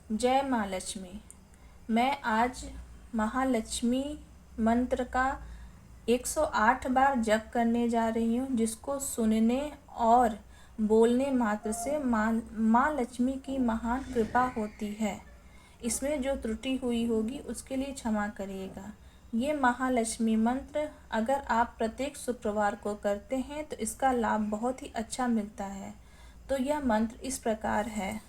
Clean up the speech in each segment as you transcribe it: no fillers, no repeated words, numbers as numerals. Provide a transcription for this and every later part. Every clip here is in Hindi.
जय माँ लक्ष्मी। मैं आज महालक्ष्मी मंत्र का 108 बार जप करने जा रही हूँ, जिसको सुनने और बोलने मात्र से माँ लक्ष्मी की महान कृपा होती है। इसमें जो त्रुटि हुई होगी उसके लिए क्षमा करिएगा। ये महालक्ष्मी मंत्र अगर आप प्रत्येक शुक्रवार को करते हैं तो इसका लाभ बहुत ही अच्छा मिलता है। तो यह मंत्र इस प्रकार है।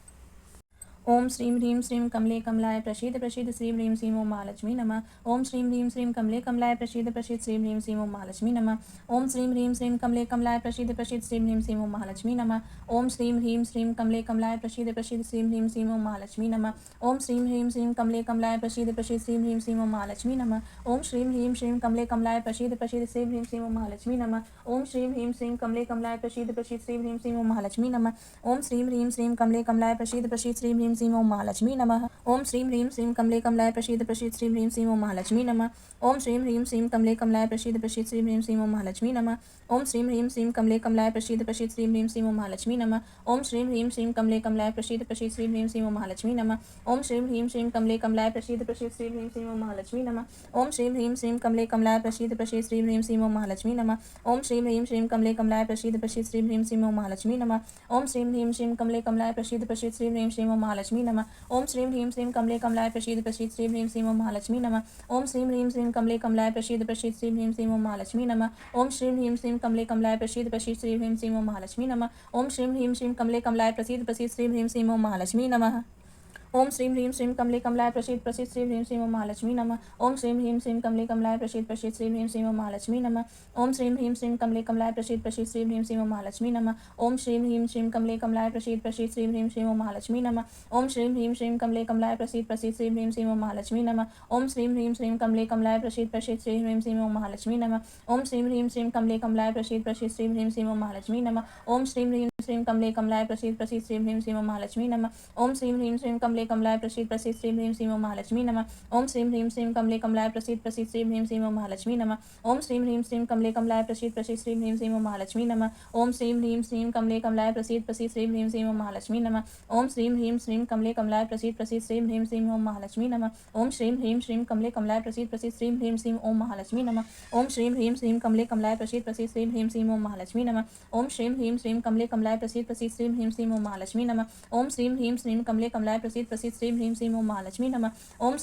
ओम श्रीं ह्रीं श्रीं कमले कमलाय प्रसीद प्रसीद श्रीं ह्रीं श्रीं ओं महालक्ष्मी नमः। ओम श्रीं ह्रीं श्रीं कमले कमलाय प्रसीद प्रसीद श्रीं ह्रीं श्रीं ओं महालक्ष्मी नमः। ओम श्रीं ह्रीं श्रीं कमले कमलाय प्रसीद प्रसीद श्रीं ह्रीं श्रीं ओं महालक्ष्मी नमः। ओम श्रीं ह्रीं श्रीं कमले कमलाय प्रसीद प्रसीद श्रीं ह्रीं श्रीं ओं महालक्ष्मी नमः। ओम श्रीं ह्रीं श्रीं कमले कमलाय प्रसीद प्रसीद श्रीं ह्रीं श्रीं ओं महालक्ष्मी नमः। ओम श्रीं ह्रीं श्रीं कमले कमलाय प्रसीद प्रसीद श्रीं ह्रीं श्रीं ओं महालक्ष्मी नमः। ओम श्रीं ह्रीं श्रीं कमले कमलाय प्रसीद प्रसीद श्रीं ह्रीं श्रीं ओं महालक्ष्मी नमः। ओम श्रीं ह्रीं श्रीं कमले कमलाय प्रसीद प्रसीद श्रीं ह्रीं श्रीं ओं महालक्ष्मी नमः। ओम श्रीं ह्रीं श्रीं कमले कमलाय प्रसीद प्रसीद श्रीं ह्रीं श्रीं ओं महालक्ष्मी नमः। ओम श्रीं ह्रीं श्रीं कमले कमलाय प्रसीद प्रसीद श्रीं ह्रीं श्रीं ओं महालक्ष्मी नमः। ओम श्रीं ह्रीं श्रीं कमले कमलाय प्रसीद प्रसीद श्रीं ह्रीं श्रीं ओं महालक्ष्मी नमः। ओम श्रीं ह्रीं श्रीं कमले कमलाय प्रसीद प्रसीद श्रीं ह्रीं श्रीं ओं महालक्ष्मी नमः। ओम श्रीं ह्रीं श्रीं कमले कमलाय प्रसीद प्रसीद श्रीं ह्रीं श्रीं ओं महालक्ष्मी नमः। ओम श्रीं ह्रीं श्रीं कमले कमलाय प्रसीद प्रसीद श्रीं ह्रीं श्रीं ओं महालक्ष्मी नमः। ओम श्रीं ह्रीं श्रीं कमले कमलाय प्रसीद प्रसीद श्रीं ह्रीं श्रीं ओं महालक्ष्मी नमः। ओम श्रीं ह्रीं श्रीं कमले कमलाय प्रसीद प्रसीद श्रीं ह्रीं श्रीं ओं महालक्ष्मी नमः। ओम श्रीं ह्रीं श्रीं कमले कमलाय प्रसीद प्रसीद श्रीं ह्रीं श्रीं ओं महालक्ष्मी नमः। ओम श्रीं ह्रीं श्रीं कमले कमलाय प्रसीद प्रसीद श्रीं ह्रीं श्रीं ओं महालक्ष्मी नमः। ओम श्रीं ह्रीं श्रीं कमले कमलाय प्रसीद प्रसीद श्रीं ह्रीं श्रीं ओं महालक्ष्मी नमः। ओम श्रीं ह्रीं श्रीं कमले कमलाय प्रसीद प्रसीद श्रीं ह्रीं श्रीं ओं महालक्ष्मी नमः। ओम श्रीं ह्रीं श्रीं कमले कमलाय प्रसीद प्रसीद श्रीं ह्रीं श्रीं ओं महालक्ष्मी नमः। ओम श्रीं ह्रीं श्रीं कमले कमलाय प्रसीद प्रसीद श्रीं ह्रीं श्रीं ओं महालक्ष्मी नमः। ओम श्रीं ह्रीं श्रीं कमले कमलाय प्रसीद प्रसीद श्रीं ह्रीं श्रीं ओं महालक्ष्मी नमः। ओम श्रीं ह्रीं श्रीं कमले कमलाय प्रसीद प्रसीद श्रीं ह्रीं श्रीं ओं महालक्ष्मी नमः। ओम श्रीं ह्रीं श्रीं कमले कमलाय प्रसीद प्रसीद श्रीं ह्रीं श्रीं ओं महालक्ष्मी नमः। ओम श्रीं ह्रीं श्रीं कमले कमलाय प्रसीद प्रसीद श्रीं ह्रीं श्रीं ओं महालक्ष्मी नमः। ओम श्रीं ह्रीं श्रीं कमले कमलाय प्रसीद प्रसीद श्रीं ह्रीं श्रीं ओं महालक्ष्मी नमः। ओम श्रीं ह्रीं श्रीं कमले कमलाय प्रसीद प्रसीद श्रीं ह्रीं श्रीं ओं महालक्ष्मी नमः। ओम श्रीं ह्रीं श्रीं कमले कमलाय प्रसीद प्रसीद श्रीं ह्रीं श्रीं ओं महालक्ष्मी नमः। ओम श्रीं ह्रीं श्रीं कमले कमलाय प्रसीद प्रसीद श्रीं ह्रीं श्रीं ओं महालक्ष्मी नमः। ओम श्रीं ह्रीं श्रीं कमले कमलाय प्रसीद प्रसीद श्रीं ह्रीं श्रीं ओं महालक्ष्मी नमः। ओम श्रीं ह्रीं श्रीं कमले कमलाय प्रसीद प्रसीद श्रीं ह्रीं श्रीं ओं महालक्ष्मी नमः। ओम श्रीं ह्रीं श्रीं कमले कमलाय प्रसीद प्रसीद श्रीं ह्रीं श्रीं ओं महालक्ष्मी नमः। ओम श्रीं ह्रीं श्रीं कमले कमलाय प्रसीद प्रसीद श्रीं ह्रीं श्रीं ओं महालक्ष्मी नमः। ओम श्रीं ह्रीं श्रीं कमले कमलाय प्रसीद प्रसीद श्रीं ह्रीं श्रीं ओं महालक्ष्मी नमः। ओम श्रीं ह्रीं श्रीं कमले कमलाय प्रसीद प्रसीद श्रीं ह्रीं श्रीं ओं महालक्ष्मी नमः। ओम श्रीं ह्रीं श्रीं कमले कमलाय प्रसीद प्रसीद श्रीं ह्रीं श्रीं ओं महालक्ष्मी नमः। ओम श्रीं ह्रीं श्रीं कमले कमलाय प्रसीद प्रसीद श्रीं ह्रीं श्रीं ओं महालक्ष्मी नमः। ओम श्रीं ह्रीं श्रीं कमले कमलाय प्रसीद प्रसीद श्रीं ह्रीं श्रीं ओं महालक्ष्मी नमः। ओम श्रीं ह्रीं श्रीं कमले कमलाय प्रसीद प्रसीद श्रीं ह्रीं श्रीं ओं महालक्ष्मी नमः।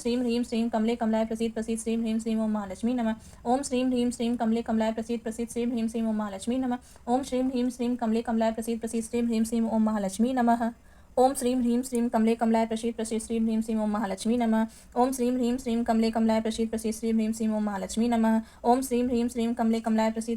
ओम श्रीं ह्रीं श्रीं कमले कमलाय प्रसीद प्रसीद श्रीं ह्रीं श्रीं ओं महालक्ष्मी नमः। ओम श्रीं ह्रीं श्रीं कमले कमलाय प्रसीद प्रसीद श्रीं ह्रीं श्रीं ओं महालक्ष्मी नमः। ओम श्रीं ह्रीं श्रीं कमले कमलाय प्रसीद प्रसीद श्रीं ह्रीं श्रीं ओं महालक्ष्मी नमः। ओम श्रीं ह्रीं श्रीं कमले कमलाय प्रसीद प्रसीद श्रीं ह्रीं श्रीं ओं महालक्ष्मी नमः। ओम श्रीं ह्रीं श्रीं कमले कमलाय प्रसीद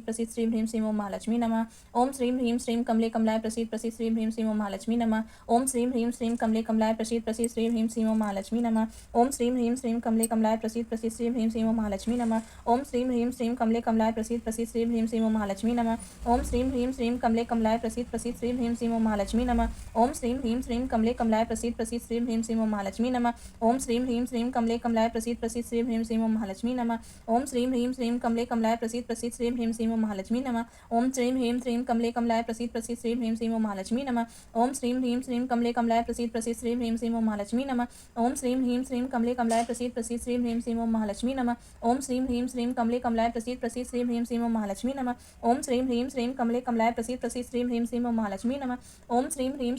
प्रसीद श्रीं ह्रीं श्रीं ओं महालक्ष्मी नमः। ओम श्रीं ह्रीं श्रीं कमले कमलाय प्रसीद प्रसीद श्रीं ह्रीं श्रीं ओं महालक्ष्मी नमः। ओम श्रीं ह्रीं श्रीं कमले कमलाय प्रसीद प्रसीद श्रीं ह्रीं श्रीं ओं महालक्ष्मी नमः। ओम श्रीं ह्रीं श्रीं कमले कमलाय प्रसीद प्रसीद श्रीं ह्रीं श्रीं ओं महालक्ष्मी नमः। ओम श्रीं ह्रीं श्रीं कमले कमलाय प्रसीद प्रसीद श्रीं ह्रीं श्रीं ओं महालक्ष्मी नमः। ओम श्रीं ह्रीं श्रीं कमले कमलाय प्रसीद प्रसीद श्रीं ह्रीं श्रीं ओं महालक्ष्मी नमः। ओम श्रीं ह्रीं श्रीं कमले कमलाय प्रसीद प्रसीद श्रीं ह्रीं श्रीं ओं महालक्ष्मी नमः। ओम श्रीं ह्रीं श्रीं कमले कमलाय प्रसीद प्रसीद श्रीं ह्रीं श्रीं ओं महालक्ष्मी नमः। ओम श्रीं ह्रीं श्रीं कमले कमलाय प्रसीद प्रसीद श्रीं ह्रीं श्रीं ओं महालक्ष्मी नमः। ओम श्रीं ह्रीं श्रीं कमले कमलाय प्रसीद प्रसीद श्रीं ह्रीं श्रीं ओं महालक्ष्मी नमः। ओम श्रीं ह्रीं श्रीं कमले कमलाय प्रसीद प्रसीद श्रीं ह्रीं श्रीं ओं महालक्ष्मी नमः। ओम श्रीं ह्रीं श्रीं कमले कमलाय प्रसीद प्रसीद श्रीं ह्रीं श्रीं ओं महालक्ष्मी नमः। ओम श्रीं ह्रीं श्रीं कमले कमलाय प्रसीद प्रसीद श्रीं ह्रीं श्रीं ओं महालक्ष्मी नमः। ओम श्रीं ह्रीं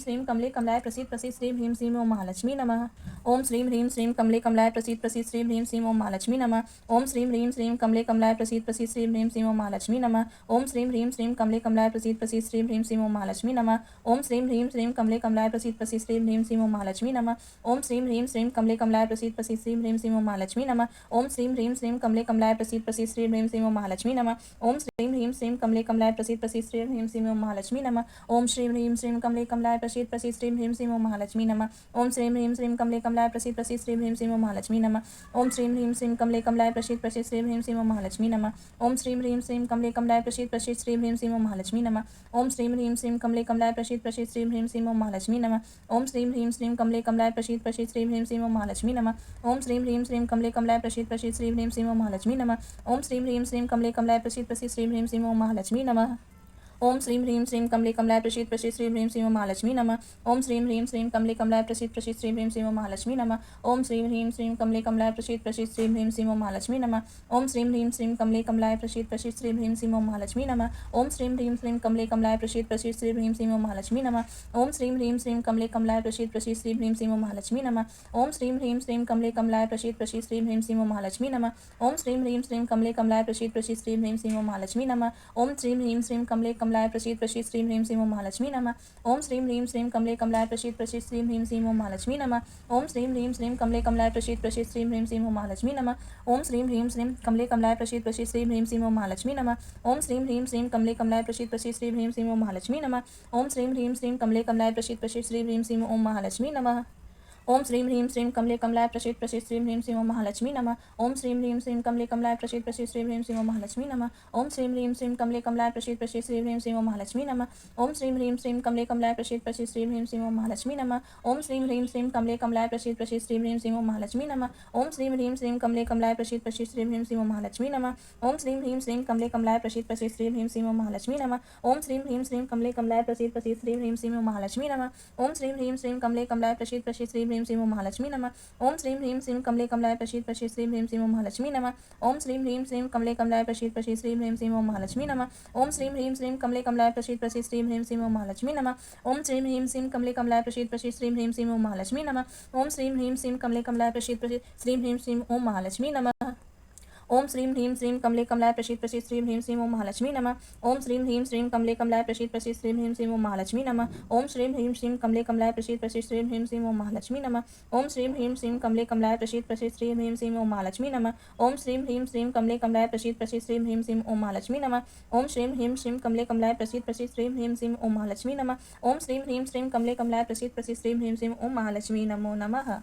श्रीं कमले कमलाय प्रसीद प्रसीद श्रीं ह्रीं श्रीं ओं महालक्ष्मी नमः। ओम श्रीं ह्रीं श्रीं कमले कमलाय प्रसीद प्रसीद श्रीं ह्रीं श्रीं ओं महालक्ष्मी नमः। ओम श्रीं ह्रीं श्रीं कमले कमलाय प्रसीद प्रसीद श्रीं ह्रीं श्रीं ओं महालक्ष्मी नमः। ओम श्रीं ह्रीं श्रीं कमले कमलाय प्रसीद प्रसीद श्रीं ह्रीं श्रीं ओं महालक्ष्मी नमः। ओम श्रीं ह्रीं श्रीं कमले कमलाय प्रसीद प्रसीद श्रीं ह्रीं श्रीं ओं महालक्ष्मी नमः। ओम श्रीं ह्रीं श्रीं कमले कमलाय प्रसीद प्रसीद श्रीं ह्रीं श्रीं ओं महालक्ष्मी नमः। ओम श्रीं ह्रीं श्रीं कमले कमलाय प्रसीद प्रसीद श्रीं ह्रीं श्रीं ओं महालक्ष्मी नमः। ओम श्रीं ह्रीं श्रीं कमले कमलाय प्रसीद प्रसीद श्रीं ह्रीं श्रीं ओं महालक्ष्मी नमः। ओम श्रीं ह्रीं श्रीं कमले कमलाय प्रसीद प्रसीद श्रीं ह्रीं श्रीं ओं महालक्ष्मी नमः। ओम श्रीं ह्रीं श्रीं कमले कमलाय प्रसीद प्रसीद श्रीं ह्रीं श्रीं ओं महालक्ष्मी नमः। ओम श्रीं ह्रीं श्रीं कमले कमलाय प्रसीद प्रसीद श्रीं ह्रीं श्रीं ओं महालक्ष्मी नमः। ओम श्रीं ह्रीं श्रीं कमले कमलाय प्रसीद प्रसीद श्रीं ह्रीं श्रीं ओं महालक्ष्मी नमः। ओम श्रीं ह्रीं श्रीं कमले कमलाय प्रसीद प्रसीद श्रीं ह्रीं श्रीं ओं महालक्ष्मी नमः। ओम श्रीं ह्रीं श्रीं कमले कमलाय प्रसीद प्रसीद श्रीं ह्रीं श्रीं ओं महालक्ष्मी नमः। ओम श्रीं ह्रीं श्रीं कमले कमलाय प्रसीद प्रसीद श्रीं ह्रीं श्रीं ओं महालक्ष्मी नमः। ओम श्रीं ह्रीं श्रीं कमले कमलाय प्रसीद प्रसीद श्रीं ह्रीं श्रीं ओम महालक्ष्मी नमः। ओम श्रीं ह्रीं श्रीं कमले कमलाय प्रसीद प्रसीद श्रीं ह्रीं श्रीं ओम महालक्ष्मी नमः। ओम श्रीं ह्रीं श्रीं कमले कमलाय प्रसीद प्रसीद श्रीं ह्रीं श्रीं ओम महालक्ष्मी नमः। ओम श्रीं ह्रीं श्रीं कमले कमलाय प्रसीद प्रसीद श्रीं ह्रीं श्रीं ओम महालक्ष्मी नमः। ओम श्रीं ह्रीं श्रीं कमले कमलाय प्रसीद प्रसीद श्रीं ह्रीं श्रीं ओम महालक्ष्मी नमः। ओम श्रीं ह्रीं श्रीं कमले कमलाय प्रसीद प्रसीद श्रीं ह्रीं श्रीं ओम महालक्ष्मी नमः। ओम श्रीं ह्रीं श्रीं कमले कमलाय प्रसीद प्रसीद श्रीं ह्रीं श्रीं ओम महालक्ष्मी नमः। ओम श्रीं ह्रीं श्रीं कमले कमलाय प्रसीद प्रसीद श्रीं ह्रीं श्रीं ओम महालक्ष्मी नमः। ओम श्रीं ह्रीं श्रीं कमले कमलाय प्रसीद प्रसीद श्रीं ह्रीं श्रीं ओम महालक्ष्मी नमः। ओम श्रीं ह्रीं श्रीं कमले कमलाय प्रसीद प्रसीद श्रीं ह्रीं श्रीं ओम महालक्ष्मी नमः। ओम श्रीं ह्रीं श्रीं कमले कमलाय प्रसीद प्रसीद श्रीं ह्रीं श्रीं ओम महालक्ष्मी नमः। ओम श्रीं ह्रीं श्रीं कमले कमलाय प्रसीद प्रसीद श्रीं ह्रीं श्रीं ओम महालक्ष्मी नमः। ओम श्रीं ह्रीं श्रीं कमले कमलाय प्रसीद प्रसीद श्रीं ह्रीं श्रीं ओम महालक्ष्मी नमः। ओम श्रीं ह्रीं श्रीं कमले कमलाय प्रसीद प्रसीद श्रीं ह्रीं श्रीं ओम महालक्ष्मी नमः। ओम श्रीं ह्रीं श्रीं कमले कमलाय प्रसीद प्रसीद श्रीं ह्रीं श्रीं ओम महालक्ष्मी नमः। ओम श्रीं ह्रीं श्रीं कमले कमलाय प्रसीद प्रसीद श्रीं ह्रीं श्रीं ओम महालक्ष्मी नमः। ओम श्रीं ह्रीं श्रीं कमले कमलाय प्रसीद प्रसीद श्रीं ह्रीं श्रीं ओम महालक्ष्मी नमः। ओम श्रीं ह्रीं श्रीं कमले कमलाय प्रसीद प्रसीद श्रीं ह्रीं श्रीं ओम महालक्ष्मी नमः। ओम श्रीं ह्रीं श्रीं कमले कमलाय प्रसीद प्रसीद श्रीं ह्रीं श्रीं ओम महालक्ष्मी नमः। ओम श्रीं ह्रीं श्रीं कमले कमलाय प्रसीद प्रसीद श्रीं ह्रीं श्रीं ओम महालक्ष्मी नमः। ओम श्रीं ह्रीं श्रीं कमले कमलाय प्रसीद प्रसीद श्रीं ह्रीं श्रीं ओम महालक्ष्मी नमः। ओम श्रीं ह्रीं श्रीं कमले कमलाय प्रसीद प्रसीद श्रीं ह्रीं श्रीं ओम महालक्ष्मी नमः। ओम श्रीं ह्रीं श्रीं कमले कमलाय प्रसीद प्रसीद श्रीं ह्रीं श्रीं ओम महालक्ष्मी नमः। ओम श्रीं ह्रीं श्रीं कमले कमलाय प्रसीद प्रसीद श्रीं ह्रीं श्रीं ओम महालक्ष्मी नमः। ओम श्रीं ह्रीं श्रीं कमले कमलाय प्रसीद प्रसीद श्रीं ह्रीं श्रीं ओम महालक्ष्मी नमः। ओम श्रीं ह्रीं श्रीं कमले कमलाय प्रसीद प्रसीद श्रीं ह्रीं श्रीं ओम महालक्ष्मी नमः। ओम श्रीं ह्रीं श्रीं कमले कमलाय प्रसीद प्रसीद श्रीं ह्रीं श्रीं ओम महालक्ष्मी नमः। ओम श्रीं ह्रीं श्रीं कमले कमलाय प्रसीद प्रसीद श्रीं ह्रीं श्रीं ओम महालक्ष्मी नमः। ओम श्रीं ह्रीं श्रीं कमले कमलाय प्रसीद प्रसीद श्रीं ह्रीं श्रीं ओम महालक्ष्मी नमः। ओम श्रीं ह्रीं श्रीं कमले कमलाय प्रसीद प्रसीद श्रीं ह्रीं श्रीं ओम महालक्ष्मी नमः। ओम श्रीं ह्रीं श्रीं कमले कमलाय प्रसीद प्रसीद श्रीं ह्रीं श्रीं ओम महालक्ष्मी नमः। ओम श्रीं ह्रीं श्रीं कमले कमलाय प्रसीद प्रसीद श्रीं ह्रीं श्रीं ओम महालक्ष्मी नमः। ओम श्रीं ह्रीं श्रीं कमले कमलाय प्रसीद प्रसीद श्रीं ह्रीं श्रीं ओम महालक्ष्मी नमः। ओम श्रीं ह्रीं श्रीं कमले कमलाय प्रसीद प्रसीद श्रीं ह्रीं श्रीं ओम महालक्ष्मी नमः। ओम श्रीं ह्रीं श्रीं कमले कमलाय प्रसीद प्रसीद श्रीं ह्रीं श्रीं ओम महालक्ष्मी नमो नमः।